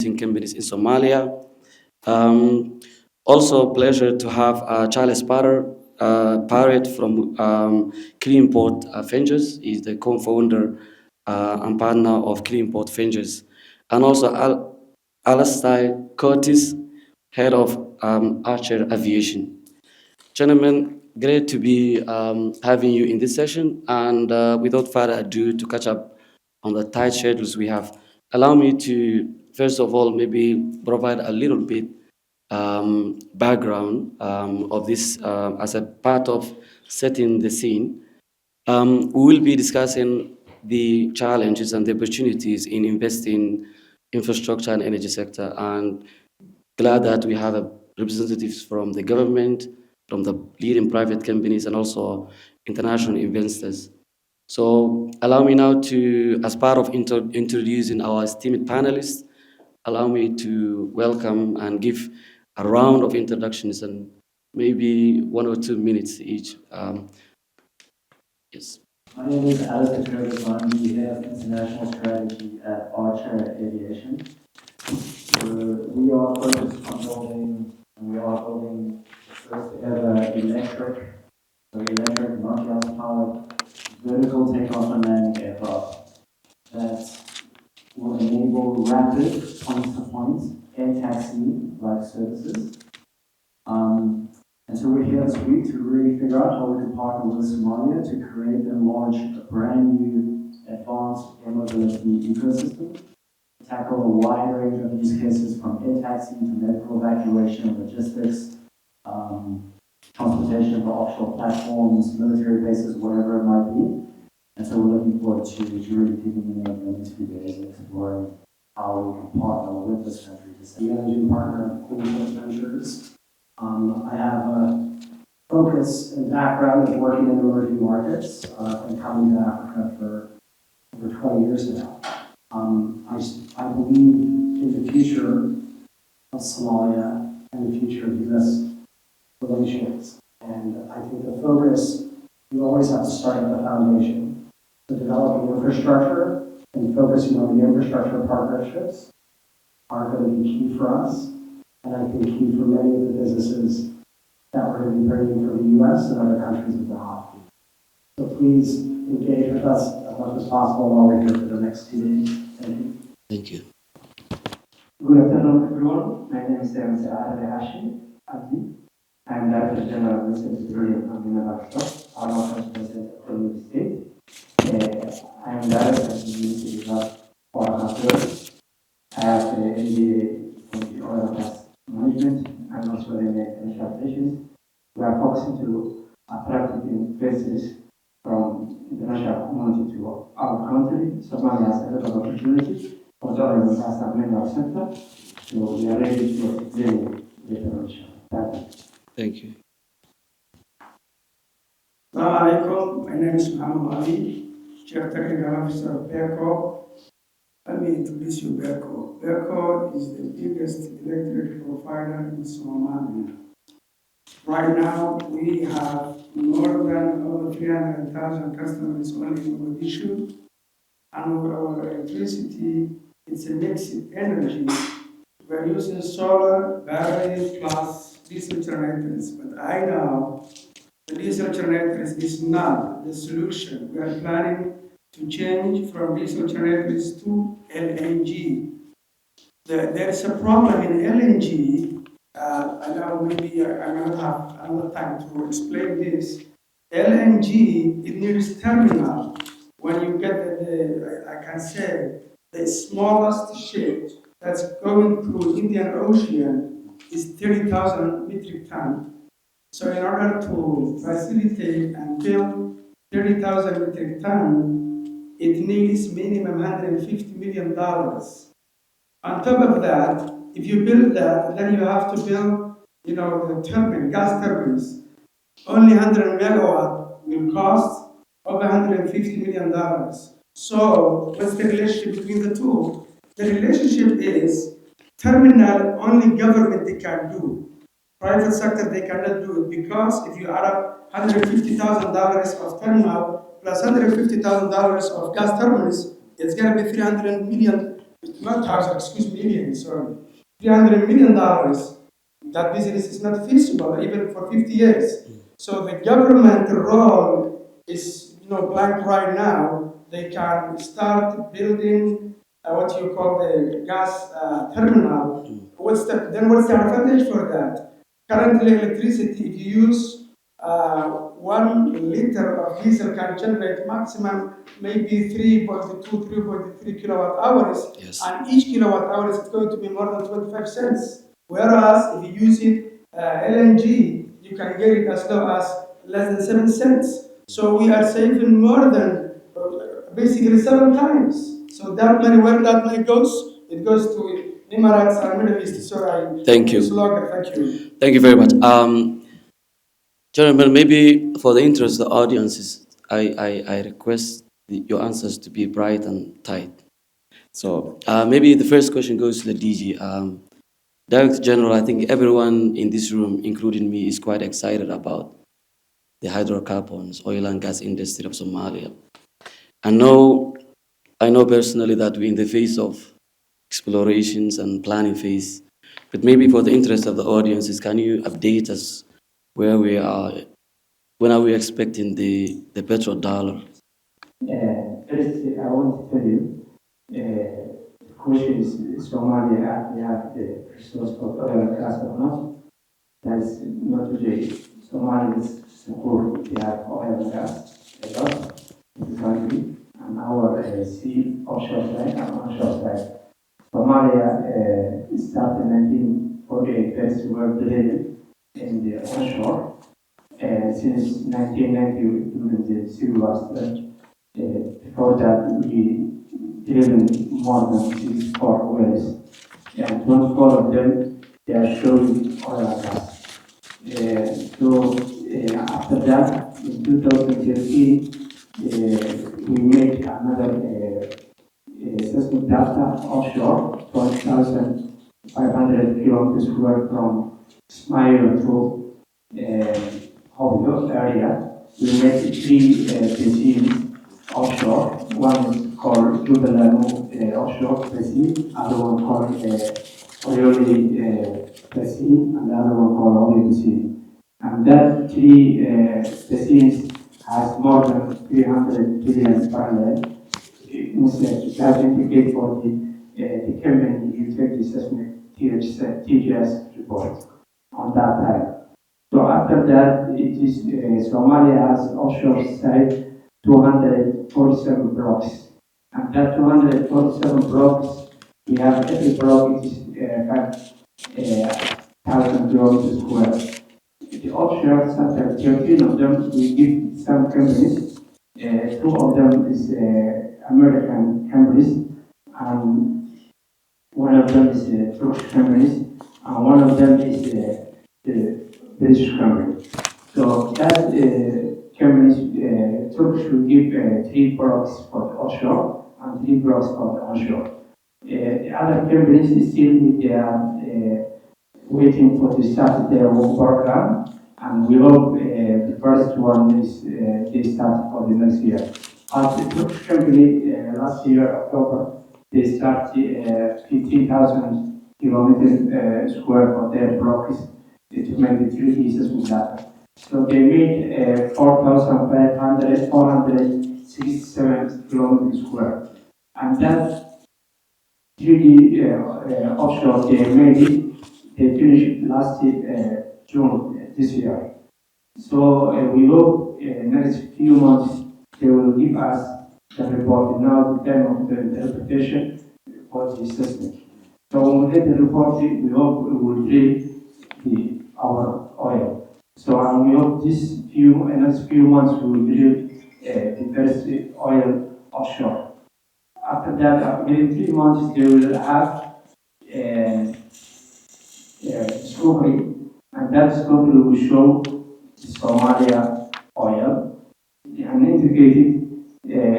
companies in Somalia. Um, Also, pleasure to have Charles Parrott from Cleanport Ventures. He's the co-founder and partner of Cleanport Ventures. And also Alastair Curtis, head of Archer Aviation. Gentlemen, great to be having you in this session. And without further ado, to catch up on the tight schedules we have, allow me to, first of all, maybe provide a little bit background of this as a part of setting the scene. We will be discussing the challenges and the opportunities in investing infrastructure and energy sector. And glad that we have representatives from the government, from the leading private companies, and also international investors. So allow me now to, as part of introducing our esteemed panelists, allow me to welcome and give a round of introductions and maybe 1 or 2 minutes each. Yes. My name is Asal. I'm the head of international strategy at Archer Aviation. We are focused on building, and we are building the first ever electric, non-gas powered, vertical takeoff and landing aircraft that will enable rapid point-to-point air taxi-like services. And so we're here this week to really figure out how we can partner with Somalia to create and launch a brand new advanced air mobility ecosystem, to tackle a wide range of use cases from air taxi to medical evacuation, logistics, transportation for offshore platforms, military bases, whatever it might be. And so we're looking forward to really digging in over the next few days and exploring how we can partner with this country to set the energy partner of Cleanport Ventures. I have a focus and background of working in emerging markets and coming to Africa for over 20 years now. I believe in the future of Somalia and the future of U.S. relations. And I think the focus, you always have to start at the foundation. So developing infrastructure and focusing on the infrastructure partnerships are going to be key for us. And I think key for many of the businesses that we're going to be bringing from the U.S. and other countries abroad. So please engage with us as much as possible while we're here for the next 2 days. Thank you. Thank you. Good afternoon, everyone. My name is Mr. Adel Hashim Abdi. I am Director General of Research Petroleum and Mineral Trust, our President of the State. I am Director of the Ministry of Oil and Gas. I have an MBA from the Oil and Gas Management and also in international relations. We are focusing to attract investors from international community to our country. Somalia has a lot of opportunities for the oil and gas and mineral sector. So we are ready to explain later on. Thank you. Thank you. Assalamu alaikum. My name is Muhammad Ali, Chief Technical Officer of BERCO. Let me introduce you BERCO. BERCO is the biggest electric provider in Somalia. Right now, we have more than over 300,000 customers only in Mogadishu. And our electricity, it's a mixed energy. We're using solar, battery, plus diesel generators. But I know the diesel generators is not the solution. We are planning to change from diesel generators to LNG. There is a problem in LNG. I know maybe I will have another time to explain this. LNG, it needs terminal. When you get I can say, the smallest ship that's going through Indian Ocean is 30,000 metric tons. So in order to facilitate and build 30,000 metric tons, it needs minimum $150 million. On top of that, if you build that, then you have to build, the turbine, gas turbines. Only 100 megawatt will cost over $150 million. So what's the relationship between the two? The relationship is terminal only government they can do. Private sector they cannot do it because if you add up $150,000 of terminal plus $150,000 of gas terminals, it's going to be $300 million not thousands, excuse me, millions, sorry, $300 million, that business is not feasible even for 50 years. So the government role is, blank right now. They can start building what you call the gas terminal. What's the advantage for that? Currently, electricity, if you use 1 liter of diesel can generate maximum maybe 3.2, 3.3 kilowatt hours, Yes. and each kilowatt hour is going to be more than 25 cents. Whereas if you use it LNG, you can get it as low as less than 7 cents. So we are saving more than basically 7 times. So that money, where that money goes, it goes to Emirates and Middle East. So Thank you. Slogan, thank you. Thank you very much. Gentlemen, maybe for the interest of the audiences, I request your answers to be bright and tight. So maybe the first question goes to the DG. Director General, I think everyone in this room, including me, is quite excited about the hydrocarbons, oil and gas industry of Somalia. I know personally that we're in the phase of explorations and planning phase, but maybe for the interest of the audiences, can you update us where we are? When are we expecting the petrodollar? First, I want to tell you, the question is Somalia, we have the resource of oil and gas or not. That is not today. Somalia is secure. We have oil and gas a lot in the country, and our sea offshore side and onshore side. Somalia started in 1948 first world drilling in the onshore. Since 1990, during the Civil War strike, before that, we drilled more than 64 wells, and 24 of them they are showing oil and gas. After that, in 2013, we made another seismic data offshore, 12,500 kilometers square from Smile to Hobyo area. We made three basins offshore. One is called Jubilee offshore basin, other one called Oyoli basin, and the other one called Hobyo basin. And that three basins has more than 300 billion barrels. That indicate for the Kenyan utility assessment TGS report on that time. So after that, it is Somalia has offshore side 247 blocks, and that 247 blocks, we have every block is 5,000 kilometers square. The offshore center, 13 of them we give some companies. Two of them is American companies, and one of them is Turkish companies, and one of them is the British company. So that companies, Turkish will give 3 blocks for the offshore and 3 blocks for the onshore. The other companies is still they are waiting for to start their own program, and we hope the first one is they start for the next year. As the Turkish company last year October, they started 15,000 kilometers square for their blocks to make the 3 pieces with that. So they made 467 kilometers square, and that 3D offshore they made it. They finished last June this year. So we hope next few months they will give us the report. Now the time of the interpretation for the system. So when we get the report, we hope we will drill our oil. So and we hope next few months we will drill the first oil offshore. After that, within 3 months, they will have discovery, and that discovery will show Somalia oil and indicate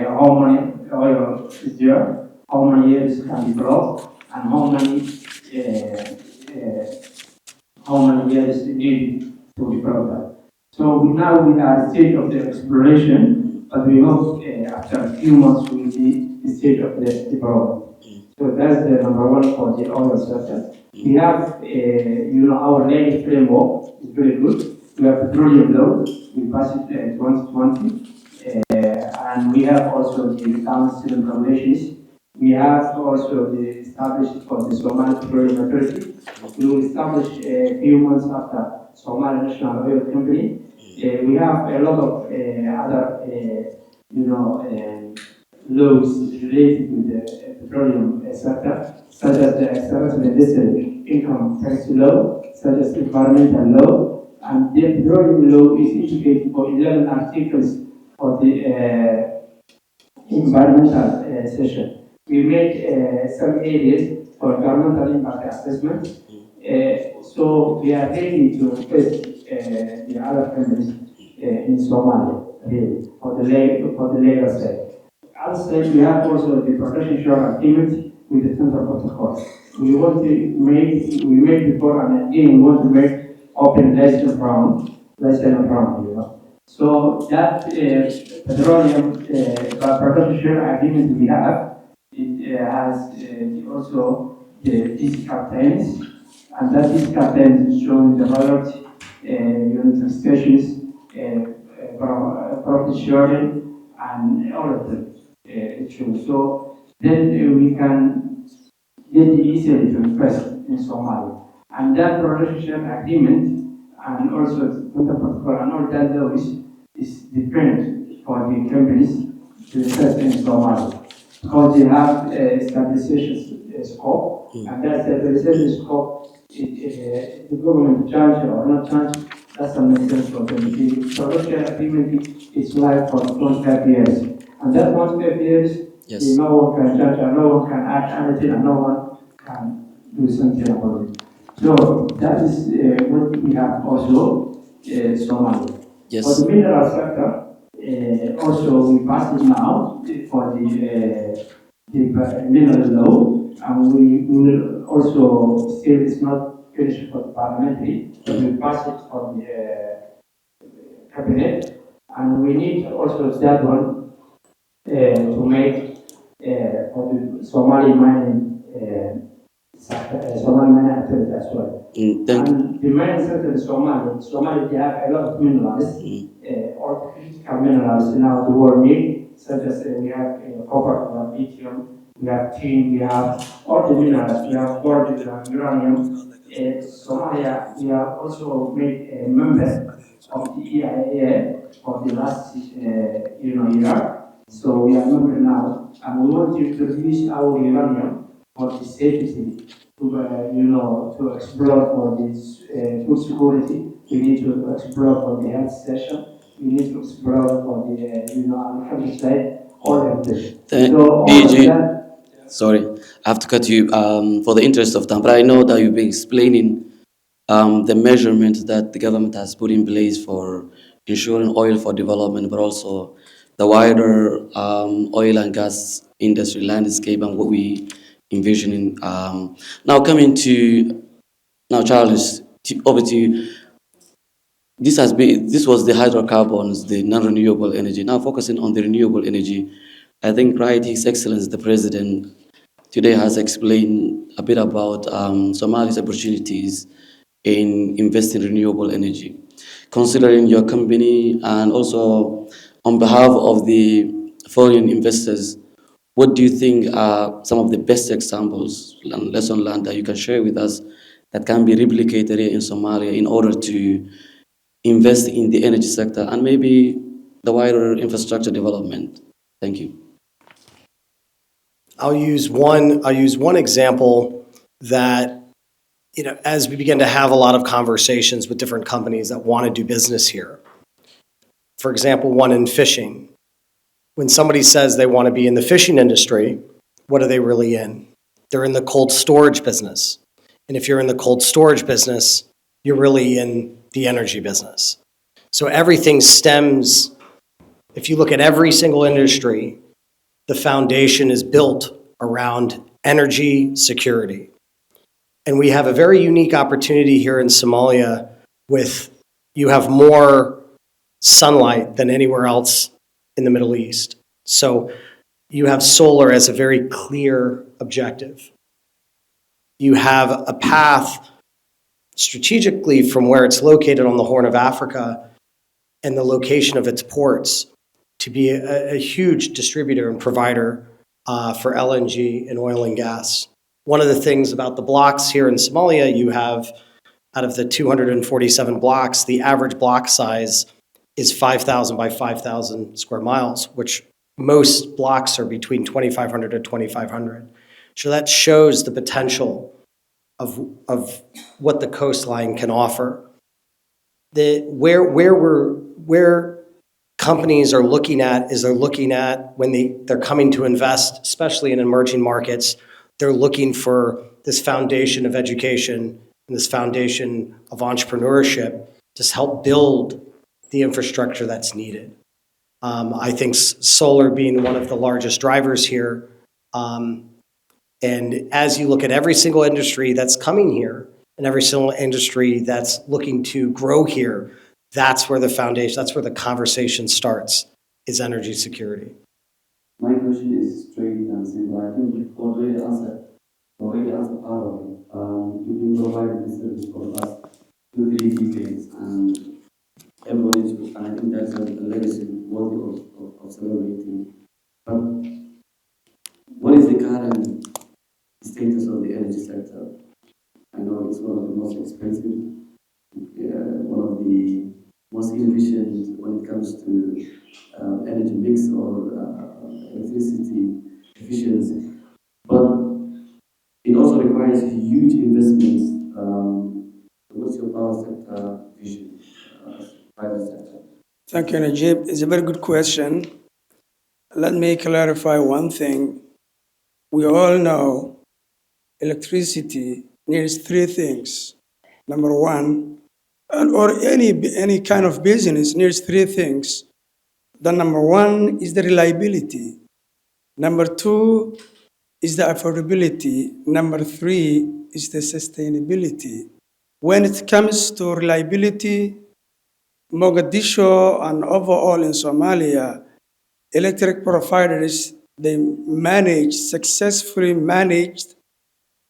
how many oil is there, how many years can be brought, and how many years needed to be brought. So now we are at the stage of the exploration, but we hope after a few months we will be the stage of the development. So that's the number one for the oil sector. We have, our legal framework is very good. We have petroleum law, we passed it in 2020, and we have also the council regulations. We have also the established for the Somali Petroleum Authority. We will establish a few months after Somali National Oil Company. We have a lot of other, laws related to the petroleum sector, such as the extractive industry income tax law, such as environmental law, and the petroleum law is indicated for 11 articles for the environmental session. We made some areas for environmental impact assessment. So we are ready to request the other countries in Somalia, really, for the legal side. Outside, we have also the protection shore agreement with the Central Protocol. We made before and again, we want to make open lesson round. So that petroleum protection shore agreement we have, it has also the physical terms, and that physical terms is showing the royalty, unit stations, profit sharing, and all of them. So then we can get easily to invest in Somalia. And that production agreement and also the protocol and all that laws is dependent for the companies to invest in Somalia. Because they have stabilization scope, and that stabilization scope, the government charge or not charge, that's a message for them. The production agreement is like for 25 years. And that 25 years, Yes. no one can judge and no one can act anything and no one can do something about it. So that is what we have also Somalia. Yes. For the mineral sector, also we passed it now for the mineral law, and we will also still it's not finished for the parliamentary, but we pass it for the cabinet, and we need also that one to make for the Somali mining Somali mining activity as well. Thank you. And the mining sector in Somalia, they have a lot of minerals, or critical minerals now the world need, such as we have copper, we have lithium, we have tin, we have all the minerals, we have gold, we have uranium. Somalia, we are also made a member of the EIA for the last year. So we are member now, and we want to produce our uranium for the safety to explore for this food security. We need to explore for the health session. We need to explore for the agriculture side, all of this. So all of AG, that. sorry, I have to cut you for the interest of time, but I know that you've been explaining the measurements that the government has put in place for ensuring oil for development, but also the wider oil and gas industry landscape and what we envisioning. Now coming to now, Charles, over to you. This was the hydrocarbons, the non-renewable energy. Now focusing on the renewable energy, I think right, His Excellency the President today has explained a bit about Somalia's opportunities in investing in renewable energy. Considering your company and also on behalf of the foreign investors, what do you think are some of the best examples and lesson learned that you can share with us that can be replicated here in Somalia in order to invest in the energy sector and maybe the wider infrastructure development? Thank you. I'll use one example that, as we begin to have a lot of conversations with different companies that want to do business here. For example, one in fishing. When somebody says they want to be in the fishing industry, what are they really in? They're in the cold storage business. And if you're in the cold storage business, you're really in the energy business. So everything stems, if you look at every single industry, the foundation is built around energy security. And we have a very unique opportunity here in Somalia with, you have more sunlight than anywhere else in the Middle East. So You have solar as a very clear objective. You have a path strategically from where it's located on the Horn of Africa and the location of its ports to be a huge distributor and provider for LNG and oil and gas. One of the things about the blocks here in Somalia, you have out of the 247 blocks, the average block size is 5,000 by 5,000 square miles, which most blocks are between 2,500 to 2,500. So that shows the potential of what the coastline can offer. Where companies are looking at is they're looking at when they're coming to invest, especially in emerging markets, they're looking for this foundation of education and this foundation of entrepreneurship to help build the infrastructure that's needed. I think solar being one of the largest drivers here. And as you look at every single industry that's coming here and every single industry that's looking to grow here, that's where the foundation, that's where the conversation starts, is energy security. My question is straight and simple. I think you've already answered part of it. You've been providing this service for the last 2, 3 decades, and everybody's, and I think that's a legacy worthy of celebrating. But what is the current status of the energy sector? I know it's one of the most expensive, one of the most inefficient when it comes to energy mix or electricity efficiency. But it also requires huge investments. What's your power sector vision, private sector? Thank you, Najib. It's a very good question. Let me clarify one thing. We all know electricity needs three things. Number one, or any kind of business needs three things. The number one is the reliability. Number two is the affordability. Number three is the sustainability. When it comes to reliability, Mogadishu and overall in Somalia, electric providers, they successfully managed,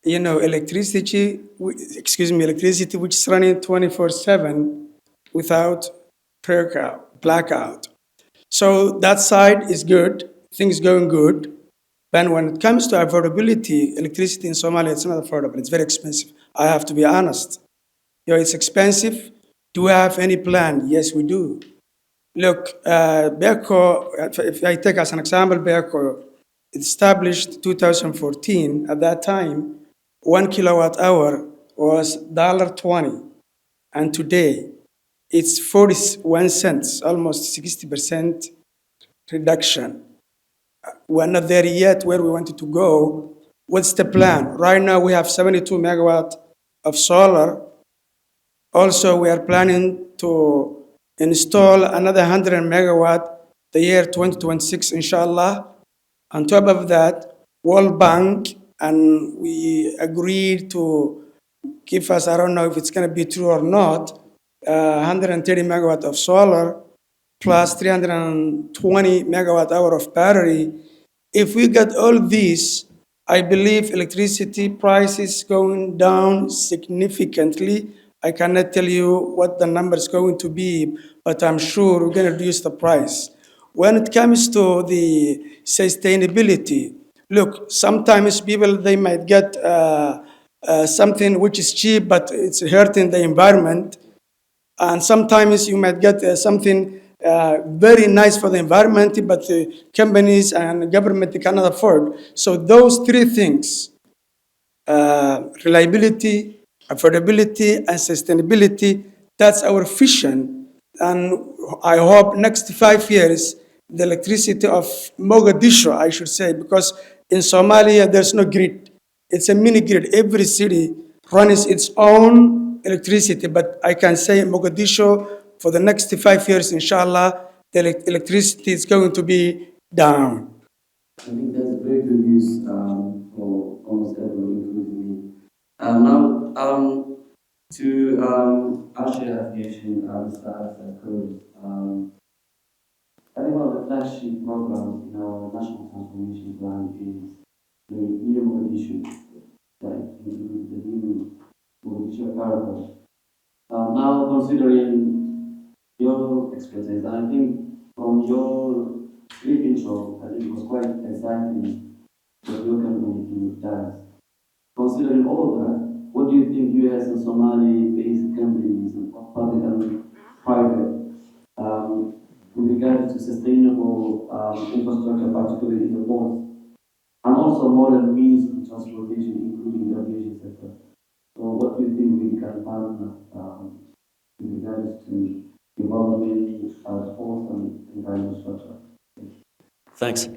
electricity which is running 24/7 without blackout. So that side is good, things going good. But when it comes to affordability, electricity in Somalia, it's not affordable. It's very expensive. I have to be honest. It's expensive. Do we have any plan? Yes, we do. Look, Beko, if I take as an example, Beko, established 2014. At that time, 1 kilowatt hour was $1.20. And today, it's 41 cents, almost 60% reduction. We're not there yet where we wanted to go. What's the plan? Right now, we have 72 megawatt of solar. Also, we are planning to install another 100 megawatt the year 2026, inshallah. On top of that, World Bank, and we agreed to give us, I don't know if it's going to be true or not, 130 megawatt of solar plus 320 megawatt hour of battery. If we get all these, I believe electricity prices going down significantly. I cannot tell you what the number is going to be, but I'm sure we're going to reduce the price. When it comes to the sustainability, look, sometimes people, they might get something which is cheap, but it's hurting the environment. And sometimes you might get something very nice for the environment, but the companies and government, they cannot afford. So those three things, reliability, affordability, and sustainability, that's our vision. And I hope next 5 years, the electricity of Mogadishu, I should say, because in Somalia, there's no grid. It's a mini grid. Every city runs its own electricity. But I can say Mogadishu, for the next 5 years, inshallah, the electricity is going to be down. I think that's very good news for almost everyone, including me. Now, to Asha Association, Mr. Asal, I think one of the flagship programs in our national transformation plan is the new Mogadishu, that includes the new Mogadishu airport. Now, considering your expertise, I think from your brief intro, I think it was quite exciting what your company does. Considering all that, what do you think US and Somali-based companies, public and private, with regard to sustainable infrastructure, particularly in the ports, and also modern means of transportation, including the aviation sector? So, what do you think we can partner with regards to development, ports, and infrastructure? Thanks.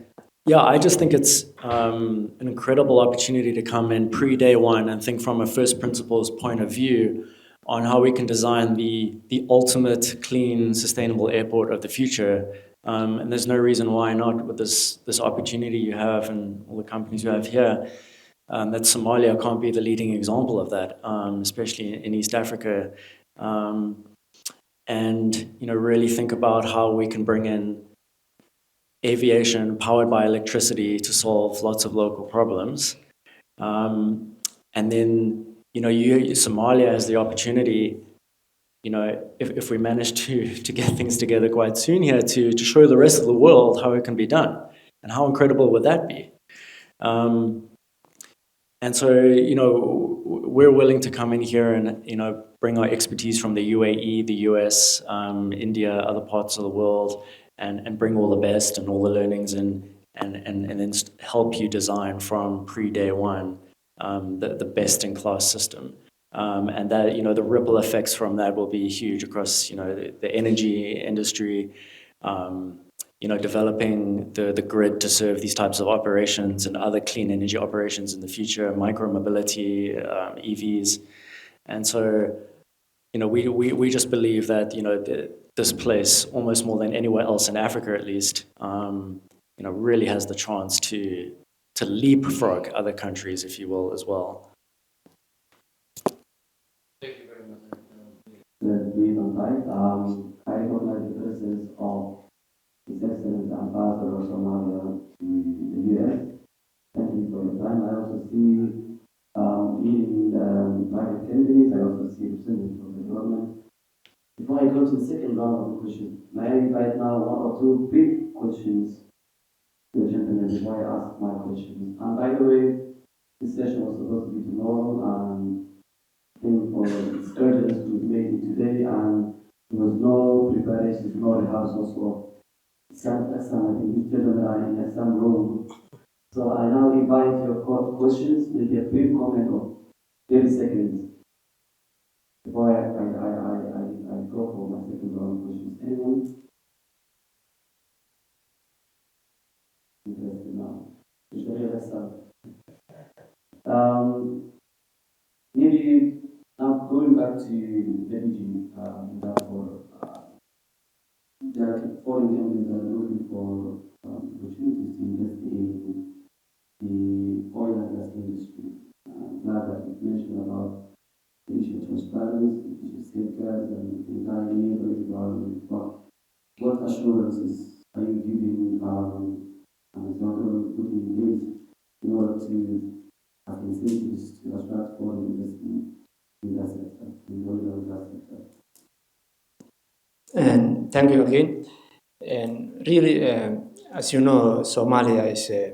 Yeah, I just think it's an incredible opportunity to come in pre-day one and think from a first principles point of view on how we can design the ultimate clean, sustainable airport of the future. And there's no reason why not with this opportunity you have and all the companies you have here. That Somalia can't be the leading example of that, especially in East Africa. And really think about how we can bring in aviation powered by electricity to solve lots of local problems. And then, Somalia has the opportunity, if we manage to get things together quite soon here, to show the rest of the world how it can be done. And how incredible would that be? And so, we're willing to come in here and, bring our expertise from the UAE, the US, India, other parts of the world, and bring all the best and all the learnings and then help you design from pre-day one the best-in-class system. And that, the ripple effects from that will be huge across, the energy industry, developing the grid to serve these types of operations and other clean energy operations in the future, micro-mobility, EVs. And so, we just believe that, this place, almost more than anywhere else in Africa at least, really has the chance to leapfrog other countries, if you will, as well. Thank you very much. Being on site, I recognize the presence of His Excellency Ambassador of Somalia to the US. Thank you for your time. I also see in private companies, I also see representatives from the government. Before I go to the second round of questions, may I invite now one or two quick questions to the gentleman before I ask my questions? And by the way, this session was supposed to be tomorrow, and I think for its urgence we made it today, and there was no preparation, no rehearsals for some, I think these gentlemen are in some room. So I now invite your questions, maybe a brief comment of 30 seconds before I go for my second round of questions. Anyone interested now? Is there Asal? Maybe now going back to the region, there are foreign companies that are looking for opportunities to invest in the oil and gas industry. Glad that you mentioned about the issue of transparency, the issue of safeguards, and the entire neighboring environment. But what assurances are you giving as you're looking in place in order to have incentives to attract foreign investment in that sector, in the oil and gas sector? And thank you again. And really, as you know, Somalia is a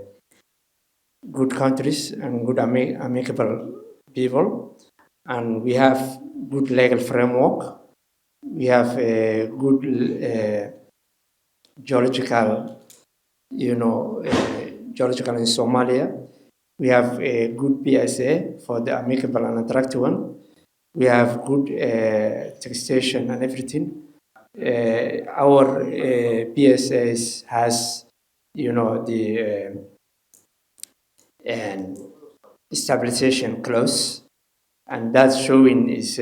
good countries and good amicable people, and we have good legal framework. We have a good geological, geological in Somalia. We have a good PSA for the amicable and attractive one. We have good taxation and everything. Our PSAs has, the and stabilization clause, and that showing is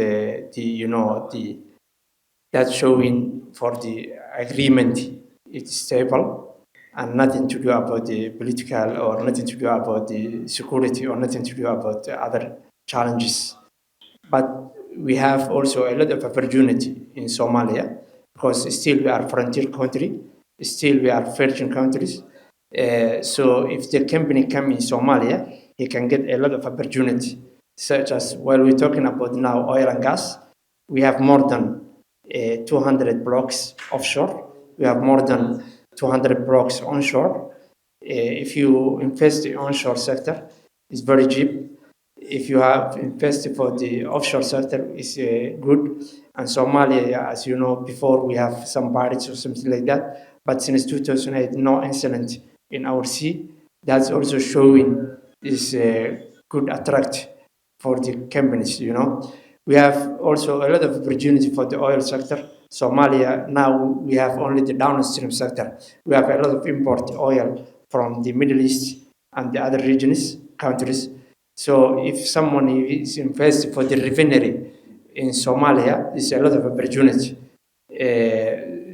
that showing for the agreement it's stable and nothing to do about the political or nothing to do about the security or nothing to do about the other challenges. But we have also a lot of opportunity in Somalia because still we are a frontier country Still, we are virgin countries. So if the company come in Somalia, he can get a lot of opportunity, such as while we're talking about now oil and gas, we have more than 200 blocks offshore. We have more than 200 blocks onshore. If you invest in onshore sector, it's very cheap. If you have invested for the offshore sector, it's good. And Somalia, as you know, before we have some pirates or something like that. But since 2008, no incident in our sea. That's also showing is good attract for the companies. We have also a lot of opportunity for the oil sector. Somalia now we have only the downstream sector. We have a lot of import oil from the Middle East and the other regions countries. So if someone is invested for the refinery in Somalia, it's a lot of opportunity.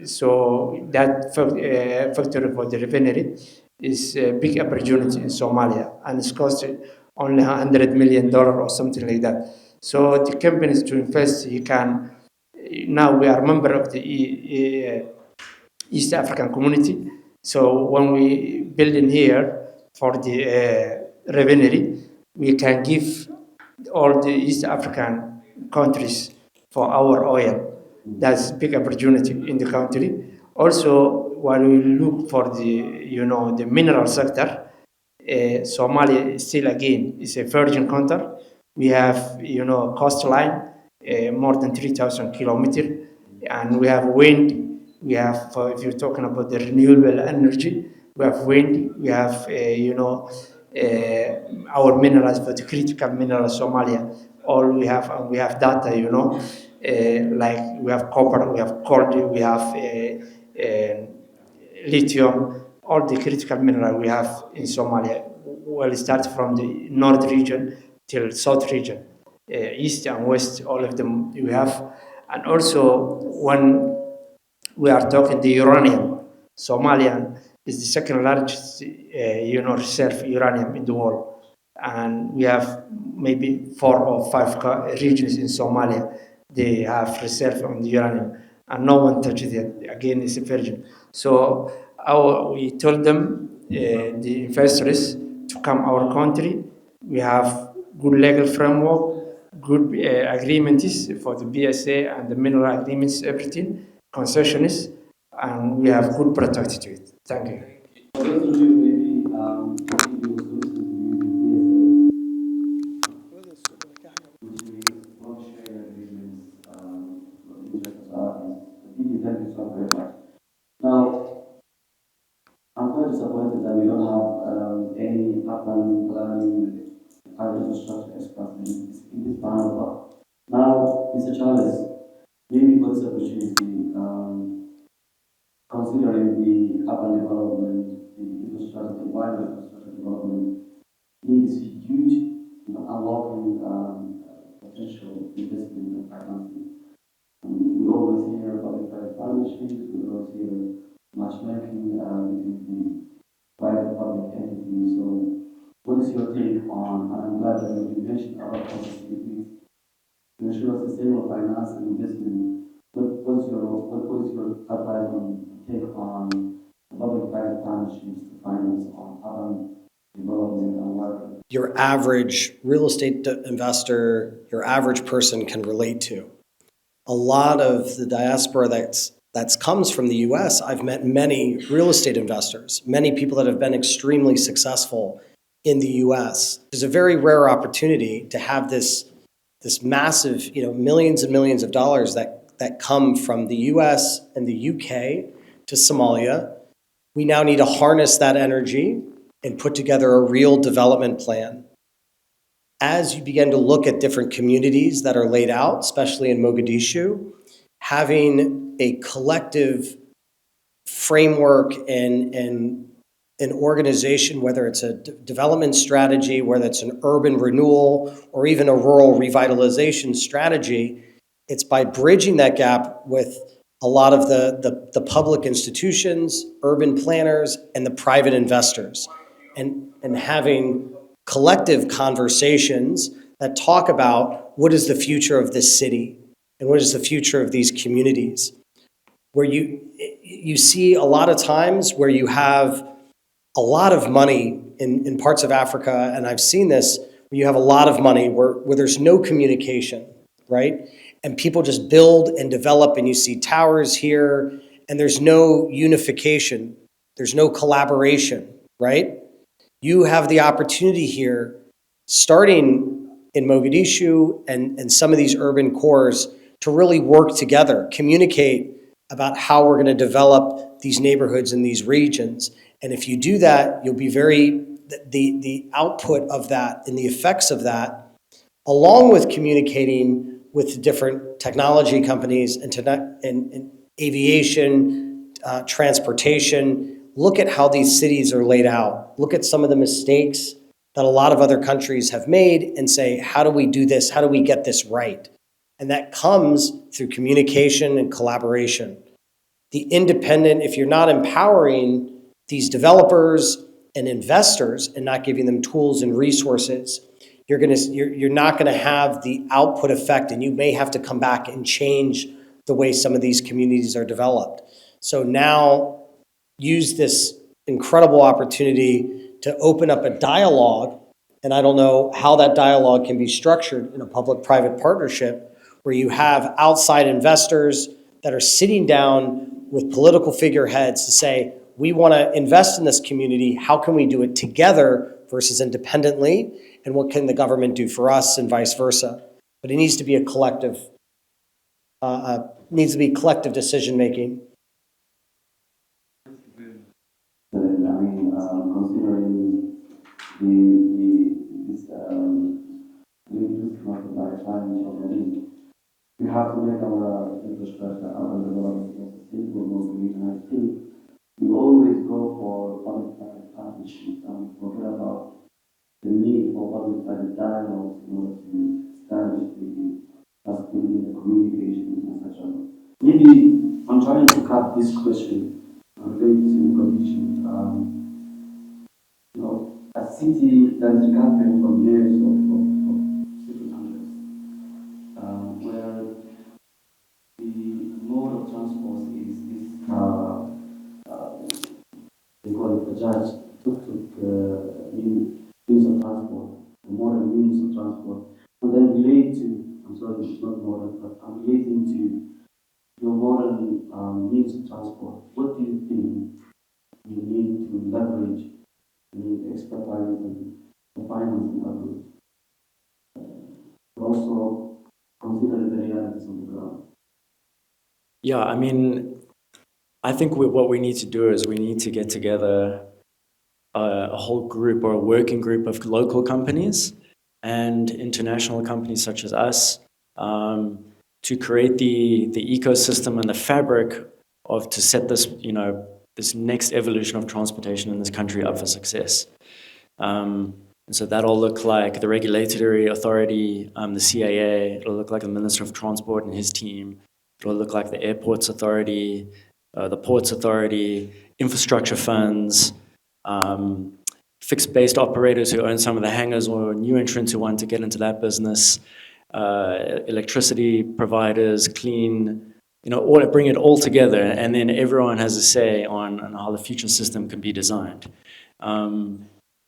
So that factory for the refinery is a big opportunity in Somalia, and it's costing only $100 million or something like that. So the companies to invest, you can. Now we are a member of the East African community. So when we build in here for the refinery, we can give all the East African countries for our oil. That's big opportunity in the country. Also, when we look for the mineral sector, Somalia still again is a virgin country. We have coastline more than 3,000 kilometers, and we have wind. We have if you're talking about the renewable energy, we have wind. We have our minerals for the critical minerals Somalia. All we have, and we have data. Like we have copper, we have gold, we have lithium, all the critical mineral we have in Somalia. Well, it starts from the north region till south region, east and west, all of them we have. And also, when we are talking the uranium, Somalia is the second largest, reserve uranium in the world, and we have maybe 4 or 5 regions in Somalia. They have reserve on the uranium, and no one touches it. Again, it's a virgin. So we told them, the investors, to come our country. We have good legal framework, good agreements for the BSA and the mineral agreements, everything, concessions, and we have good protected to it. Thank you. For those of you maybe maybe was listening to which means non-sharing agreements, interest societies. Thank you so very much. Now, I'm quite disappointed that we don't have any urban planning and infrastructure experts in this panel. But now, Mr. Charles, maybe for this opportunity, considering the urban development, the infrastructure, the wider infrastructure development, needs huge, unlocking potential investment and financing. We always hear public-private partnerships. We always hear matchmaking between the private public entities. So, what is your take on? And I'm glad that you mentioned about possibilities to ensure sustainable finance and investment. What is your advice on take on public-private partnerships to finance on urban development and work? Your average real estate investor, your average person can relate to. A lot of the diaspora that comes from the US, I've met many real estate investors, many people that have been extremely successful in the US. There's a very rare opportunity to have this massive, millions and millions of dollars that come from the US and the UK to Somalia. We now need to harness that energy and put together a real development plan. As you begin to look at different communities that are laid out, especially in Mogadishu, having a collective framework and an organization, whether it's a development strategy, whether it's an urban renewal, or even a rural revitalization strategy, it's by bridging that gap with a lot of the public institutions, urban planners, and the private investors, and having collective conversations that talk about what is the future of this city and what is the future of these communities. where you see a lot of times where you have a lot of money in parts of Africa, and I've seen this, where you have a lot of money where there's no communication, right? And people just build and develop, and you see towers here, and there's no unification, there's no collaboration, right? You have the opportunity here, starting in Mogadishu and some of these urban cores, to really work together, communicate about how we're going to develop these neighborhoods in these regions. And if you do that, you'll be the output of that and the effects of that, along with communicating with different technology companies and aviation, transportation. Look at how these cities are laid out. Look at some of the mistakes that a lot of other countries have made and say, how do we do this? How do we get this right? And that comes through communication and collaboration. The independent, if you're not empowering these developers and investors and not giving them tools and resources, you're not going to have the output effect, and you may have to come back and change the way some of these communities are developed. So now use this incredible opportunity to open up a dialogue, and I don't know how that dialogue can be structured in a public-private partnership, where you have outside investors that are sitting down with political figureheads to say, we want to invest in this community. How can we do it together versus independently? And what can the government do for us, and vice versa? But it needs to be a collective, decision making. Considering this market challenge already, we have to make our infrastructure, our development as sustainable, more green. And I think we always go for public-private partnerships and forget about the need for public-private dialogues in order to establish the trustworthy, the communication, etc. Maybe I'm trying to cut this question related to conditions. A city that is recovering from years of civil unrest, where the mode of transport is this, they call it Bajaj, tuk-tuk, means of transport, modern means of transport, and then relate to, I'm sorry, it's not modern, but I'm relating to your modern means of transport. What do you think you need to leverage, expertise and finance and others? Also consider the realities on the ground. Yeah, I mean, I think what we need to do is we need to get together a whole group or a working group of local companies and international companies such as us, to create the ecosystem and the fabric to set this, this next evolution of transportation in this country up for success. And so that'll look like the regulatory authority, the CAA, it'll look like the Minister of Transport and his team, it'll look like the Airports Authority, the Ports Authority, infrastructure funds, fixed-based operators who own some of the hangars or new entrants who want to get into that business, electricity providers, clean, bring it all together, and then everyone has a say on how the future system can be designed.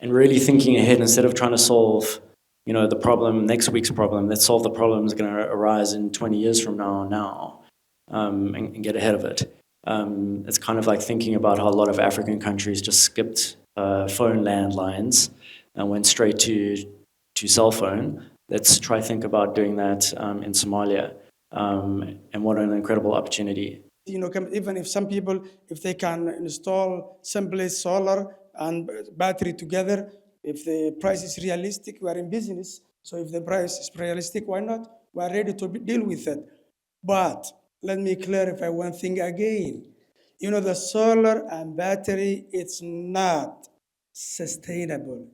And really thinking ahead instead of trying to solve, the problem, next week's problem. Let's solve the problem that's going to arise in 20 years from now, and get ahead of it. It's kind of like thinking about how a lot of African countries just skipped phone landlines and went straight to cell phone. Let's try think about doing that in Somalia, and what an incredible opportunity. Even if some people, if they can install simply solar and battery together, if the price is realistic, we are in business. So if the price is realistic, why not? We are ready to deal with it. But let me clarify one thing again. The solar and battery, it's not sustainable.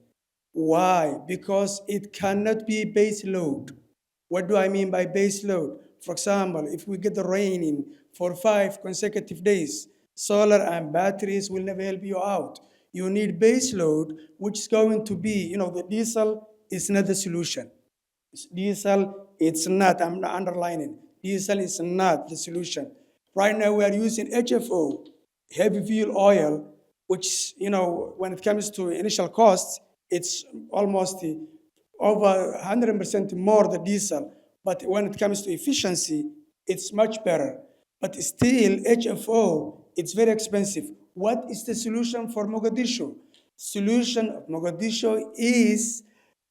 Why? Because it cannot be base load. What do I mean by base load? For example, if we get the raining for 5 consecutive days, solar and batteries will never help you out. You need base load, which is going to be, the diesel is not the solution. Diesel, it's not, I'm underlining, diesel is not the solution. Right now, we are using HFO, heavy fuel oil, which, when it comes to initial costs, it's almost over 100% more the diesel. But when it comes to efficiency, it's much better. But still, HFO, it's very expensive. What is the solution for Mogadishu? Solution of Mogadishu is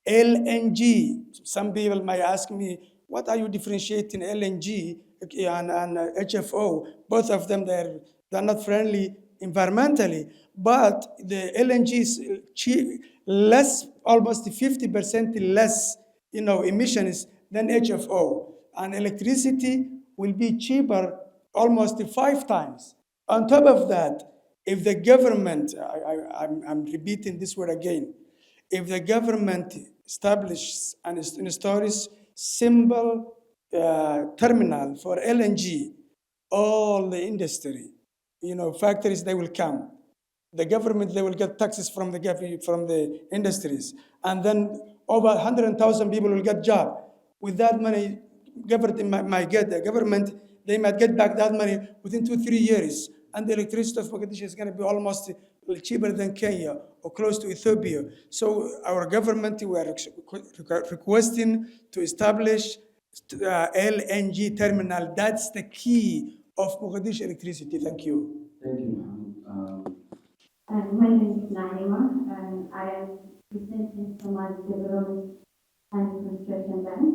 LNG. Some people might ask me, what are you differentiating LNG and HFO? Both of them, they're not friendly environmentally, but the LNG is cheap, less, almost 50% less, emissions than HFO. And electricity will be cheaper almost 5 times. On top of that, if the government, I'm repeating this word again, if the government establishes and installs simple terminal for LNG, all the industry, factories, they will come. The government, they will get taxes from the industries, and then over 100,000 people will get job. With that money, the government, they might get back that money within 2-3 years, and the electricity of Mogadishu is going to be almost cheaper than Kenya or close to Ethiopia. So our government, we are requesting to establish LNG terminal. That's the key of Mogadishu electricity. Thank you. Thank you, Mohammed. My name is Naima, and I am presenting Somali Development and Construction Bank,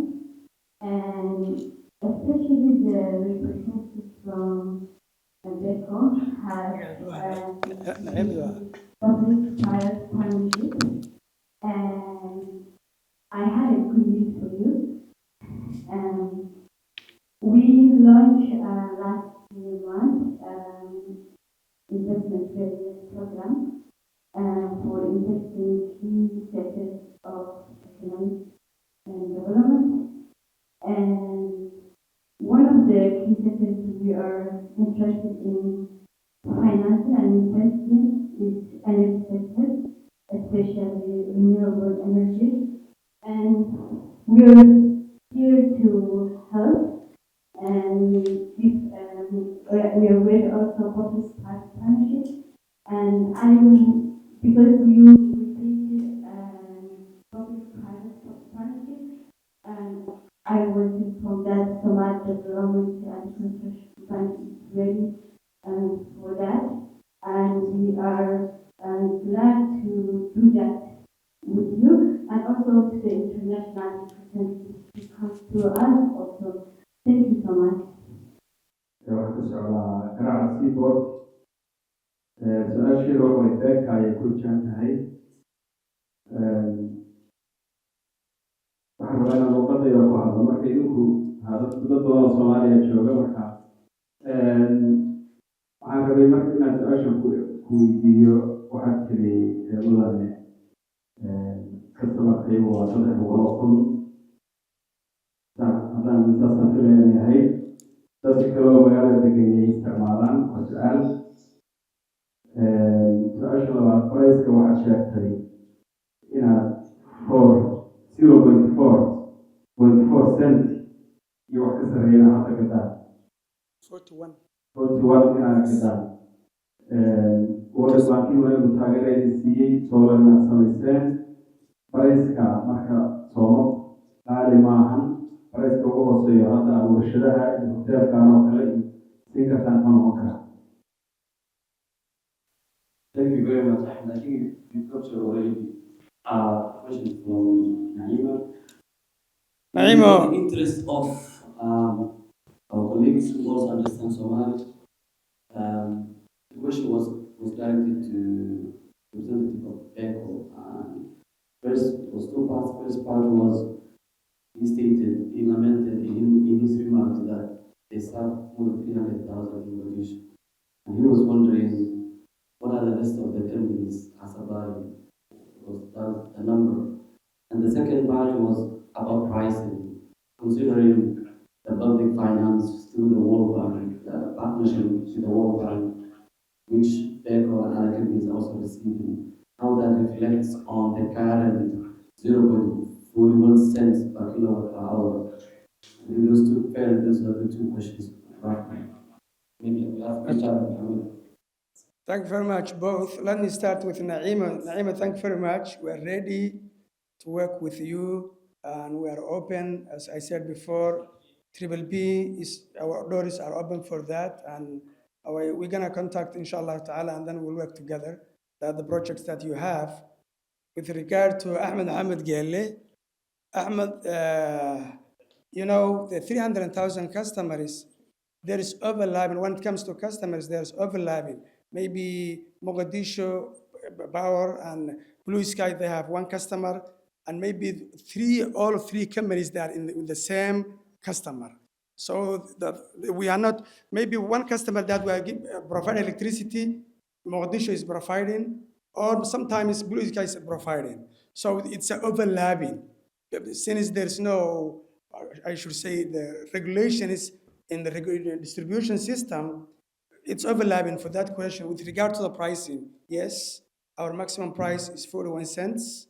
and especially the representatives from BECO have public-private partnership, and I had a good news for you. We launched last month investment readiness program for investing key sectors of economic development. And one of the key sectors we are interested in financing and investing is energy sector, especially renewable energy. And we're here to help. And if we are with also public-private partnership, and I will, because you repeated public-private partnership, and I want to inform that Somali Development and Construction Bank is ready for that, and we are glad to do that with you, and also to the international representatives to come to us also. Thank you so much. waxaan ku socdaa garaaca seaboard su-aasheedu waxay beeka ayay ku jaan tahay waxaan rabaa inaan luuqadayda ku hadlo marka idinku dad badan oo Soomaaliya jooga marka waxaan rabay marka inaan su-aashan ku weydiiyo waxaad tiri mudane kastamarkaygu waa 300,000 haddaan intaasaan filaynahay dadka kaloo magaalada degan ay isticmaalaan waa su-aal su-aasha labaad barayska waxaad sheegtay inaad 0.4 cent iyo wax ka sarreeyana hadda gadaan 41 inaad gadaan World Bank inuu taageerada siiyey solar inaad samayseen barayska marka soomo qaali maahan barayska ugu hooseeyo hadda warshadaha iyo hoteelkan oo kale iyo siin kartaan ma noqon karaa. Thank you very much. And I think you captured already a question from Naima. Naima. In the interest of our colleagues who also understand Somali, the question was directed to representative of ECHO. First, it was two parts. First part was he stated, he lamented in his remarks that they serve more than 300,000 in Mogadishu. And he was wondering, what are the rest of the companies, Asal, was that the number? And the second part was about pricing, considering the public finance through the World Bank, the partnership with the World Bank, which BECO and other companies are also receiving, how that reflects on the current 0.41 cents per kilowatt per hour. I think those are the two questions. Thank you very much, both. Let me start with Naima. Naima, thank you very much. We are ready to work with you, and we are open. As I said before, Triple B is our doors are open for that, and we're gonna contact inshallah ta'ala, and then we'll work together. That the projects that you have. With regard to Ahmed Gelle, Ahmed, you know, the 300,000 customers, there is overlapping. When it comes to customers, there's overlapping. Maybe Mogadishu, Power, and Blue Sky, they have one customer, and maybe all three companies that are in the same customer. So that we are not, maybe one customer that will provide electricity, Mogadishu is providing, or sometimes Blue Sky is providing. So it's an overlapping. Since there's no, I should say, the regulation is in the distribution system, it's overlapping for that question. With regard to the pricing, yes, our maximum price is 41 cents.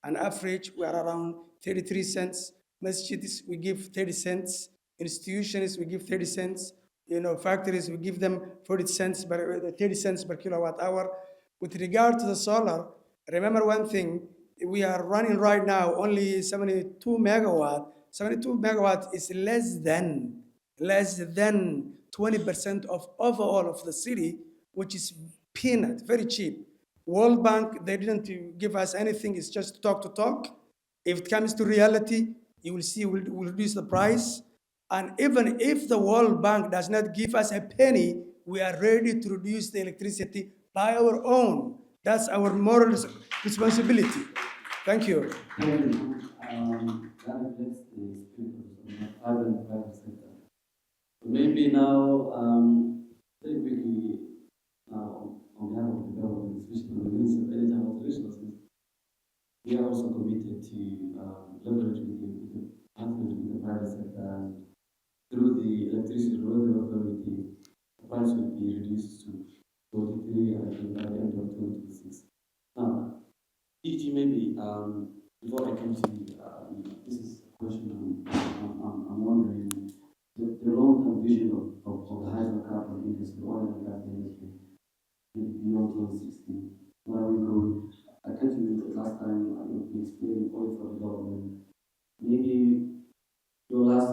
On average, we are around 33 cents. Masjids, we give 30 cents. Institutions, we give 30 cents. You know, factories, we give them 40 cents, 30 cents per kilowatt hour. With regard to the solar, remember one thing, we are running right now only 72 megawatt. 72 megawatt is less than 20% of overall of the city, which is peanut, very cheap. World Bank, they didn't give us anything. It's just talk to talk. If it comes to reality, you will see we'll reduce the price. And even if the World Bank does not give us a penny, we are ready to reduce the electricity by our own. That's our moral responsibility. Thank you. Thank you. That reflects the spirit of the private and private sector. So maybe now, very quickly, on behalf of the government, especially the Minister of Energy and Water Resources, we are also committed to leverage with the partners with the private sector, and through the electricity regulatory authority, the price will be reduced to 43 by the end of 2026. Now, DG, maybe before I come to you, this is a question I'm wondering, the long-term vision of the hydrocarbon industry, oil and gas industry, beyond 2060. Where are we going? I can't remember the last time we explained oil for development. Maybe your last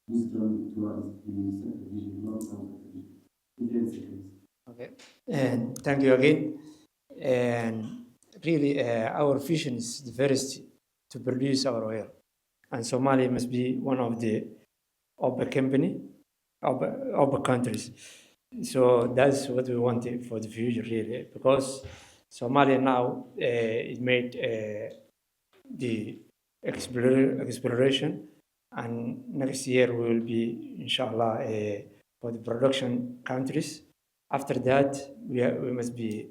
wisdom towards the sector vision, long-term sector vision. In 10 seconds. Okay, and thank you again. And really, our vision is the first to produce our oil, and Somalia must be one of the upper countries. So that's what we want for the future, really, because Somalia now it made the exploration, and next year we will be, inshallah, for the production countries. After that, we must be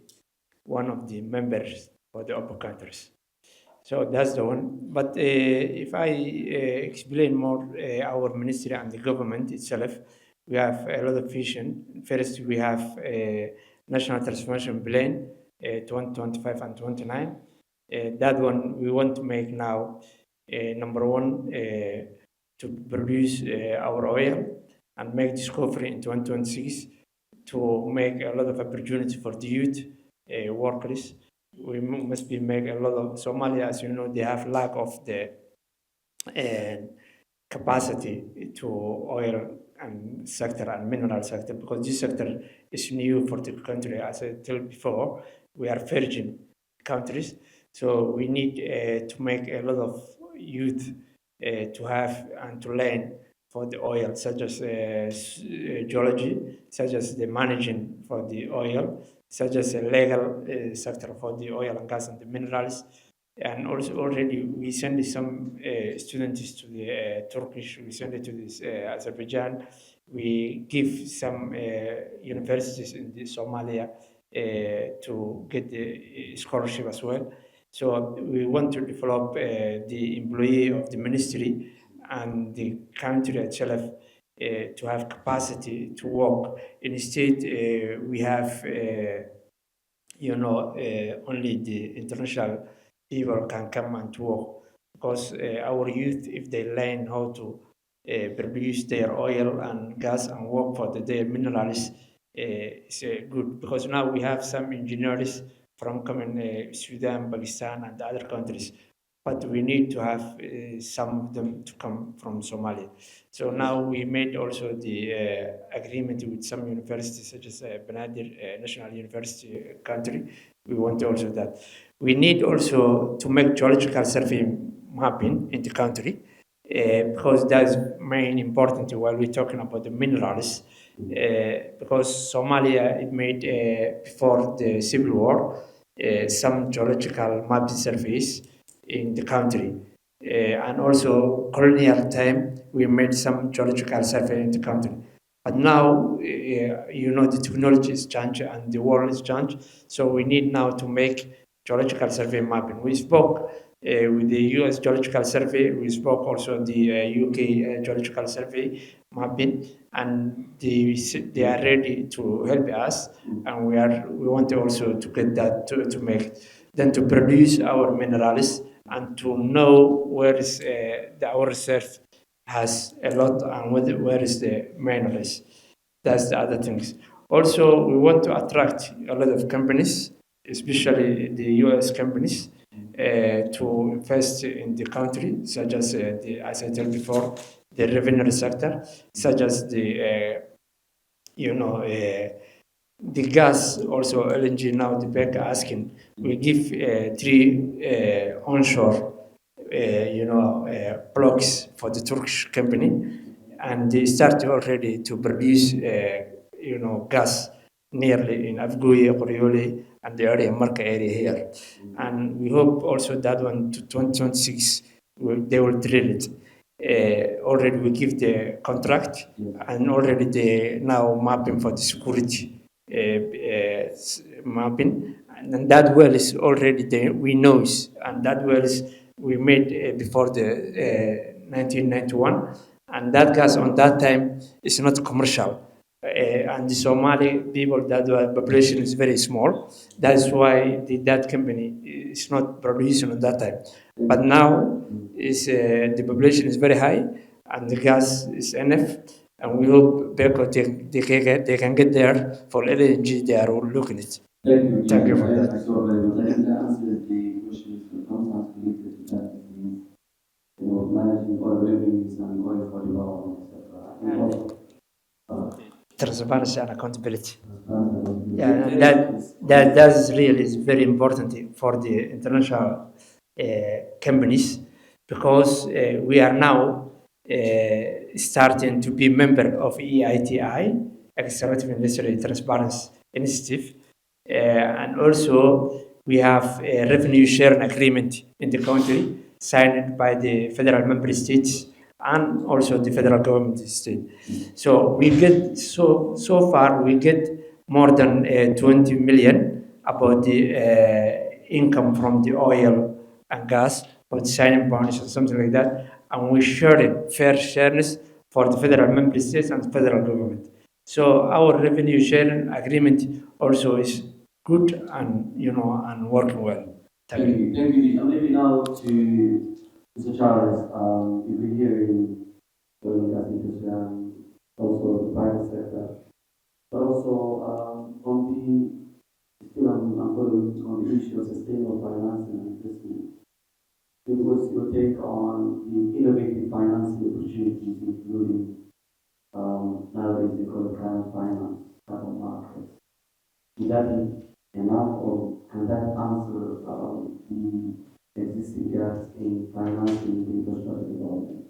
one of the members for the upper countries. So that's the one. But if I explain more our ministry and the government itself, we have a lot of vision. First, we have a national transformation plan 2025 and 29. That one we want to make now, number one, to produce our oil and make discovery in 2026 to make a lot of opportunity for the youth workers. We must be make a lot of Somalia, as you know, they have lack of the capacity to oil and sector and mineral sector, because this sector is new for the country. As I told before, we are virgin countries, so we need to make a lot of youth to have and to learn for the oil, such as geology, such as the managing for the oil, such as a legal sector for the oil and gas and the minerals. And also already we send some students to the Turkish, we send it to this Azerbaijan. We give some universities in the Somalia to get the scholarship as well. So we want to develop the employee of the ministry and the country itself to have capacity to work. Instead, we have, only the international people can come and work, because our youth, if they learn how to produce their oil and gas and work for their minerals is good, because now we have some engineers from coming Sudan, Pakistan, and other countries, but we need to have some of them to come from Somalia. So now we made also the agreement with some universities, such as Benadir National University country. We want also that. We need also to make geological survey mapping in the country, because that's main important while we're talking about the minerals. Because Somalia it made before the civil war some geological mapping surveys in the country. And also colonial time, we made some geological survey in the country. But now, the technology is changed and the world is changed. So we need now to make geological survey mapping. We spoke with the US Geological Survey. We spoke also the UK Geological Survey mapping, and they are ready to help us. And we want also to get that to make, then to produce our minerals and to know where is our reserve has a lot and where is the minerals. That's the other things. Also, we want to attract a lot of companies, especially the US companies, to invest in the country, such as as I told before, the revenue sector, such as the gas, also LNG. Now the bank asking, we give three onshore, blocks for the Turkish company, and they start already to produce, gas nearly in Afgoye, Oriole, and the area Marka area here. And we hope also that one to 2026 they will drill it. Already we give the contract, and already they now mapping for the security mapping, and that well is already there. We know, and that well is we made before the 1991, and that gas on that time is not commercial. And the Somali people, that population is very small. That's why that company is not producing at that time. But now the population is very high, and the gas is enough. And we hope Beko they can get there for LNG. They are all looking at it. Thank you for that. I saw very much. I think that answers the questions when it comes down to related to that means, managing oil revenues and oil for development, etc. And also, Transparency and accountability. Yeah, yeah, and that is really is very important for the international companies, because we are now starting to be member of EITI, Extractive Industry Transparency Initiative, and also we have a revenue sharing agreement in the country signed by the federal member states and also the federal government state. So we get so far we get more than 20 million about the income from the oil and gas, or the signing bonus or something like that, and we share it fair shares for the federal member states and federal government. So our revenue sharing agreement also is good and and working well. Thank you. Thank you. And maybe now to Mr. Charles, if we hear in oil and gas industry and also the private sector, but also on still I'm following on the issue of sustainable financing and investment. It was your take on the innovative financing opportunities, including nowadays they call it climate finance, carbon markets. Is that enough, or can that answer the existing gaps in financing the infrastructure development?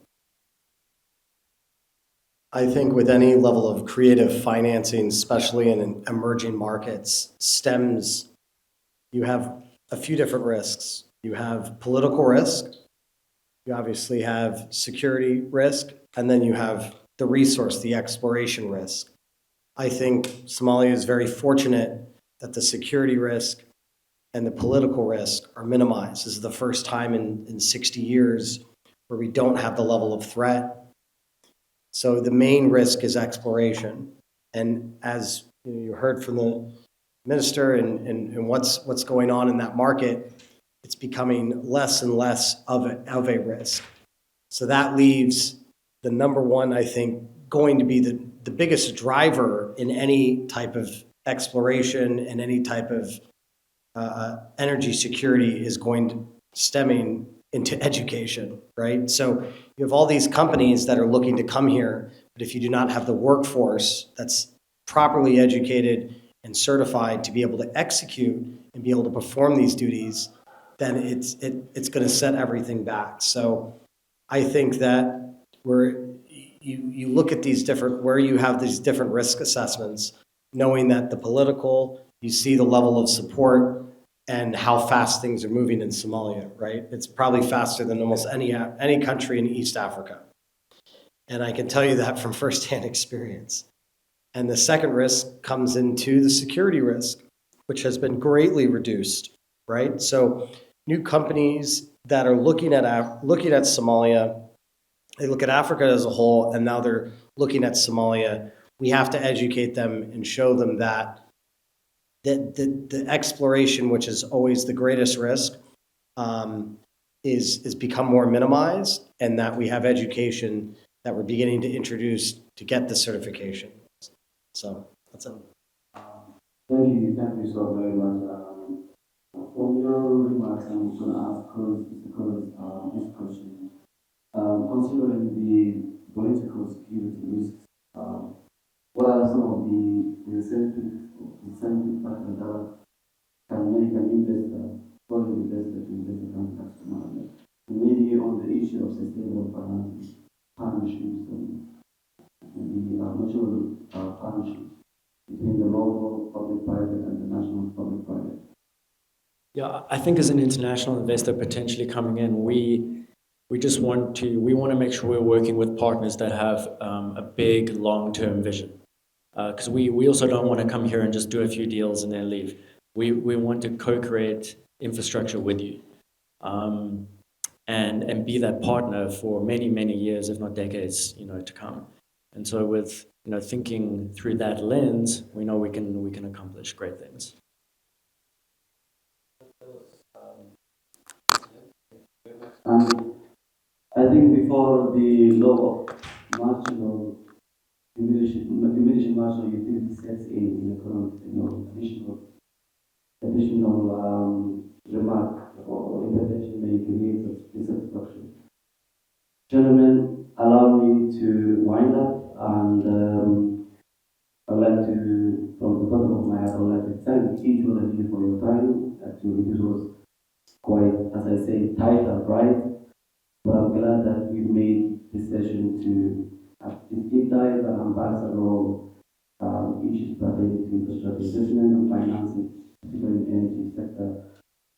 I think with any level of creative financing, especially in emerging markets, you have a few different risks. You have political risk, you obviously have security risk, and then you have the resource, the exploration risk. I think Somalia is very fortunate that the security risk and the political risk are minimized. This is the first time in 60 years where we don't have the level of threat. So the main risk is exploration. And as you heard from the minister and what's going on in that market, it's becoming less and less of a risk. So that leaves the number one, I think, going to be the biggest driver in any type of exploration and any type of energy security is going to stemming into education, right? So you have all these companies that are looking to come here, but if you do not have the workforce that's properly educated and certified to be able to execute and be able to perform these duties, then it's going to set everything back. So I think that you look at these different, where you have these different risk assessments, knowing that the political, you see the level of support and how fast things are moving in Somalia, right? It's probably faster than almost any country in East Africa. And I can tell you that from firsthand experience. And the second risk comes into the security risk, which has been greatly reduced, right? So new companies that are looking at Somalia, they look at Africa as a whole, and now they're looking at Somalia. We have to educate them and show them that the exploration, which is always the greatest risk, is become more minimized, and that we have education that we're beginning to introduce to get the certification. So that's it. Thank you so very much. From your remarks, I'm going to ask this question. Considering the political security risks, what are some of the incentive factors that can make an investor, foreign investor, to invest in country like Somalia? And maybe on the issue of sustainable finance, partnerships, and the mutual partnerships between the local public-private and the national public-private. Yeah, I think as an international investor potentially coming in, we just want to make sure we're working with partners that have a big long-term vision. Because we also don't want to come here and just do a few deals and then leave. We want to co-create infrastructure with you, and be that partner for many years, if not decades, to come. And so with thinking through that lens, we know we can accomplish great things. I think before the law of marginal diminishing marginal utility sets in economics, additional remark or intervention may create a dissatisfaction. Gentlemen, allow me to wind up, and I'd like to, from the bottom of my heart, I'd like to thank each one of you for your time. Actually, this was quite, as I say, tight and bright, but I'm glad that we made this session to have this deep dive and unpack several issues pertaining to infrastructure investment and financing, particularly in the energy sector.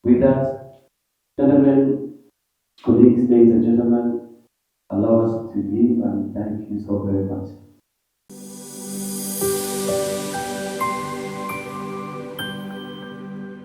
With that, gentlemen, colleagues, ladies and gentlemen, allow us to leave, and thank you so very much.